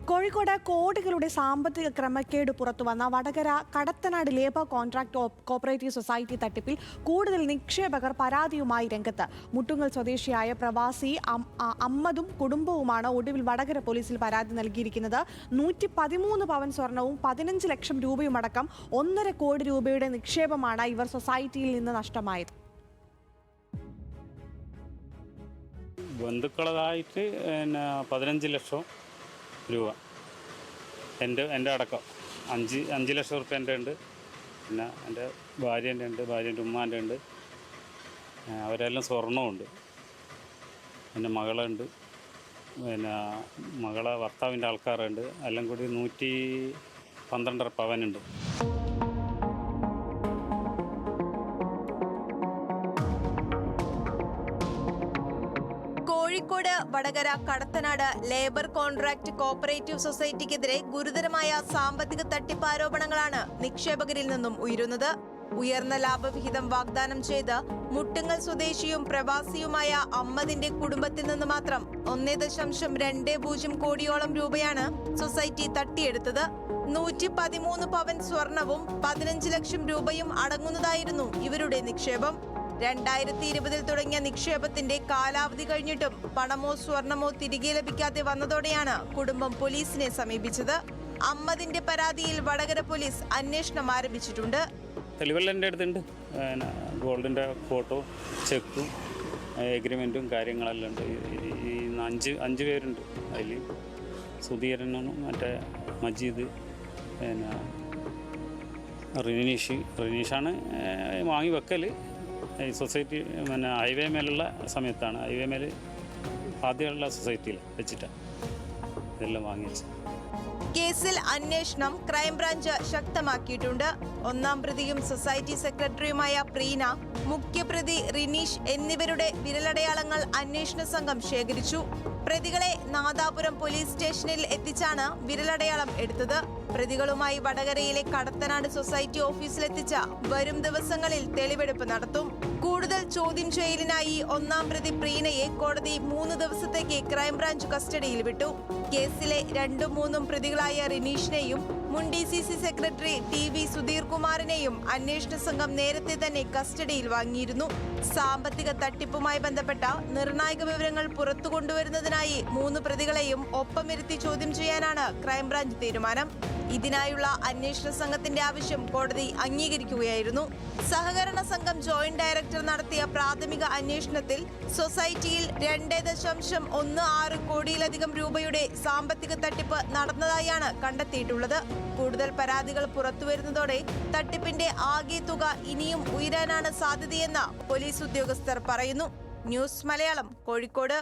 കോഴിക്കോട് കോടികളുടെ സാമ്പത്തിക ക്രമക്കേട് പുറത്തുവന്ന Vadakara Kadathanad labour contract cooperative society തട്ടിപ്പിൽ കൂടുതൽ നിക്ഷേപകർ പരാതിയുമായി രംഗത്ത്. മുട്ടുങ്ങൽ സ്വദേശിയായ പ്രവാസി അമ്മദും കുടുംബവുമാണ് ഒടുവിൽ വടകര പോലീസിൽ പരാതി നൽകിയിരിക്കുന്നത്. 113 പവൻ സ്വർണവും 15 ലക്ഷം രൂപയുമടക്കം 1.5 കോടി രൂപയുടെ നിക്ഷേപമാണ് ഇവർ സൊസൈറ്റിയിൽ നിന്ന് നഷ്ടമായത്. ബന്ധുക്കളതായിട്ട് 15 ലക്ഷം രൂപ എൻ്റെ അടക്കം 5 ലക്ഷം റുപ്യ എൻ്റെ ഉണ്ട്. പിന്നെ എൻ്റെ ഭാര്യേൻ്റെ ഉണ്ട്, ഭാര്യേൻ്റെ ഉമ്മാൻ്റെ ഉണ്ട്. അവരെല്ലാം സ്വർണ്ണമുണ്ട്. എൻ്റെ മകളുണ്ട്, പിന്നെ മകളെ ഭർത്താവിൻ്റെ ആൾക്കാരുണ്ട്. എല്ലാം കൂടി 112.5 പവനുണ്ട്. Kozhikode Vadakara Kadathanad labour contract cooperative സൊസൈറ്റിക്കെതിരെ ഗുരുതരമായ സാമ്പത്തിക തട്ടിപ്പ് ആരോപണങ്ങളാണ് നിക്ഷേപകരിൽ നിന്നും ഉയരുന്നത്. ഉയർന്ന ലാഭവിഹിതം വാഗ്ദാനം ചെയ്ത് മുട്ടുങ്ങൽ സ്വദേശിയും പ്രവാസിയുമായ അമ്മദിന്റെ കുടുംബത്തിൽ നിന്ന് മാത്രം 1.20 കോടിയോളം രൂപയാണ് സൊസൈറ്റി തട്ടിയെടുത്തത്. 113 പവൻ സ്വർണവും 15 ലക്ഷം രൂപയും അടങ്ങുന്നതായിരുന്നു ഇവരുടെ നിക്ഷേപം. 2020 തുടങ്ങിയ നിക്ഷേപത്തിന്റെ കാലാവധി കഴിഞ്ഞിട്ടും പണമോ സ്വർണമോ തിരികെ ലഭിക്കാതെ വന്നതോടെയാണ് കുടുംബം പോലീസിനെ സമീപിച്ചത്. അമ്മദിന്റെ പരാതിയിൽ വടകര പോലീസ് അന്വേഷണം ആരംഭിച്ചിട്ടുണ്ട്. തെളിവെല്ലാം എൻ്റെ അടുത്തുണ്ട്. ഗോൾഡിൻ്റെ ഫോട്ടോ, ചെക്കും, എഗ്രിമെൻറ്റും കാര്യങ്ങളെല്ലാം ഉണ്ട്. ഈ 5 പേരുണ്ട്. അതിൽ സുധീരനും മറ്റേ മജീദ്, പിന്നെ റിനീഷാണ് വാങ്ങി വെക്കൽ. ഈ സൊസൈറ്റി പിന്നെ ഹൈവേ മേലുള്ള സമയത്താണ്. ഹൈവേ മേൽ ആദ്യമുള്ള സൊസൈറ്റിയിൽ വെച്ചിട്ടാണ് ഇതെല്ലാം വാങ്ങി വെച്ചത്. കേസിൽ അന്വേഷണം ക്രൈംബ്രാഞ്ച് ശക്തമാക്കിയിട്ടുണ്ട്. 1-ാം പ്രതിയും സൊസൈറ്റി സെക്രട്ടറിയുമായ പ്രീന, മുഖ്യപ്രതി റിനീഷ് എന്നിവരുടെ വിരലടയാളങ്ങൾ അന്വേഷണ സംഘം ശേഖരിച്ചു. പ്രതികളെ നാദാപുരം പോലീസ് സ്റ്റേഷനിൽ എത്തിച്ചാണ് വിരലടയാളം എടുത്തത്. പ്രതികളുമായി വടകരയിലെ കടത്തനാട് സൊസൈറ്റി ഓഫീസിലെത്തിച്ച വരും ദിവസങ്ങളിൽ തെളിവെടുപ്പ് നടത്തും. കൂടുതൽ ചോദ്യം ചെയ്യലിനായി 1-ാം പ്രതി പ്രീനയെ കോടതി 3 ദിവസത്തേക്ക് ക്രൈംബ്രാഞ്ച് കസ്റ്റഡിയിൽ വിട്ടു. കേസിലെ 2ഉം 3ഉം പ്രതികളായ റിനീഷിനെയും മുൻ DCC സെക്രട്ടറി TV സുധീർ കുമാറിനെയും അന്വേഷണ സംഘം നേരത്തെ തന്നെ കസ്റ്റഡിയിൽ വാങ്ങിയിരുന്നു. സാമ്പത്തിക തട്ടിപ്പുമായി ബന്ധപ്പെട്ട നിർണായക വിവരങ്ങൾ പുറത്തു കൊണ്ടുവരുന്നതിനായി 3 പ്രതികളെയും ഒപ്പമിരുത്തി ചോദ്യം ചെയ്യാനാണ് ക്രൈംബ്രാഞ്ച് തീരുമാനം. ഇതിനായുള്ള അന്വേഷണ സംഘത്തിന്റെ ആവശ്യം കോടതി അംഗീകരിക്കുകയായിരുന്നു. സഹകരണ സംഘം ജോയിന്റ് ഡയറക്ടർ നടത്തിയ പ്രാഥമിക അന്വേഷണത്തിൽ സൊസൈറ്റിയിൽ 2.16 കോടിയിലധികം രൂപയുടെ സാമ്പത്തിക തട്ടിപ്പ് നടന്നതായാണ് കണ്ടെത്തിയിട്ടുള്ളത്. കൂടുതൽ പരാതികൾ പുറത്തുവരുന്നതോടെ തട്ടിപ്പിന്റെ ആകെ തുക ഇനിയും ഉയരാനാണ് സാധ്യതയെന്ന് പോലീസ് ഉദ്യോഗസ്ഥർ പറയുന്നു. ന്യൂസ് മലയാളം, കോഴിക്കോട്.